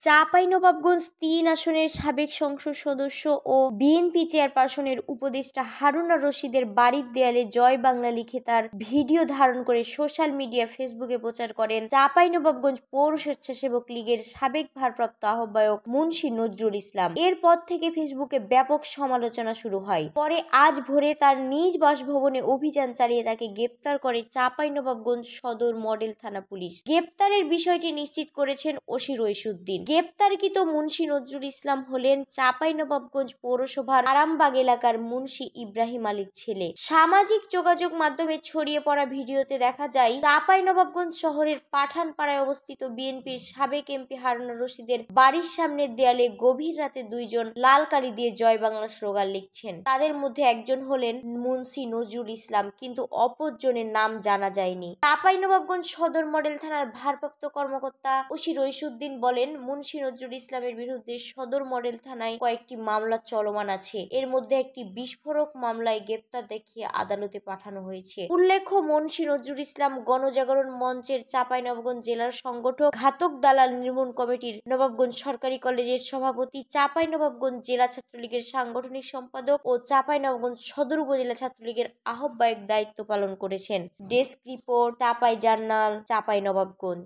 চাঁপাইনবাবগঞ্জ ৩ আসনের সাবেক সংসদ সদস্য ও বিএনপি চেয়ারপারসনের উপদেষ্টা হারুন আর রশিদের বাড়ির দেয়ালে জয় বাংলা লিখে তার ভিডিও ধারণ করে সোশ্যাল মিডিয়া ফেসবুকে প্রচার করেন চাঁপাইনবাবগঞ্জ পৌর স্বেচ্ছাসেবক লীগের সাবেক ভারপ্রাপ্ত আহ্বায়ক মুন্সী নজরুল ইসলাম। এরপর থেকে ফেসবুকে ব্যাপক সমালোচনা শুরু হয়। পরে আজ ভোরে তার নিজ বাসভবনে অভিযান চালিয়ে তাকে গ্রেপ্তার করে চাঁপাইনবাবগঞ্জ সদর মডেল থানা পুলিশ। গ্রেপ্তারের বিষয়টি নিশ্চিত করেছেন ওসি রইসুদ্দিন। গ্রেপ্তারকৃত মুন্সী নজরুল ইসলাম হলেন চাঁপাইনবাবগঞ্জ পৌরসভার আরামবাগ এলাকার মুন্সী ইব্রাহিম আলীর ছেলে। সামাজিক যোগাযোগ মাধ্যমে ছড়িয়ে পড়া ভিডিওতে দেখা যায় চাঁপাইনবাবগঞ্জ শহরের পাঠানপাড়ায় অবস্থিত বিএনপির সাবেক এমপি হারুন আর রশিদের বাড়ির সামনের দেয়ালে গভীর রাতে দুইজন লাল কালি দিয়ে জয় বাংলা স্লোগান লিখছেন। তাদের মধ্যে একজন হলেন মুন্সী নজরুল ইসলাম, কিন্তু অপরজনের নাম জানা যায়নি। চাঁপাইনবাবগঞ্জ সদর মডেল থানার ভারপ্রাপ্ত কর্মকর্তা ওসি রইসুদ্দিন বলেন, মুন্সী নজরুল ইসলামের বিরুদ্ধে সদর মডেল থানায় কয়েকটি মামলা চলমান আছে। এর মধ্যে একটি বিস্ফোরক মামলায় গ্রেপ্তার দেখিয়ে আদালতে পাঠানো হয়েছে। উল্লেখ্য, মুন্সী নজরুল ইসলাম গণজাগরণ মঞ্চের চাঁপাইনবাবগঞ্জ জেলার সংগঠক, ঘাতক দালাল নির্মূল কমিটির নবাবগঞ্জ সরকারি কলেজের সভাপতি, চাঁপাইনবাবগঞ্জ জেলা ছাত্রলীগের সাংগঠনিক সম্পাদক ও চাঁপাইনবাবগঞ্জ সদর উপজেলা ছাত্রলীগের আহ্বায়ক দায়িত্ব পালন করেছেন। Desk report, Chapai journal, Chapainawabganj.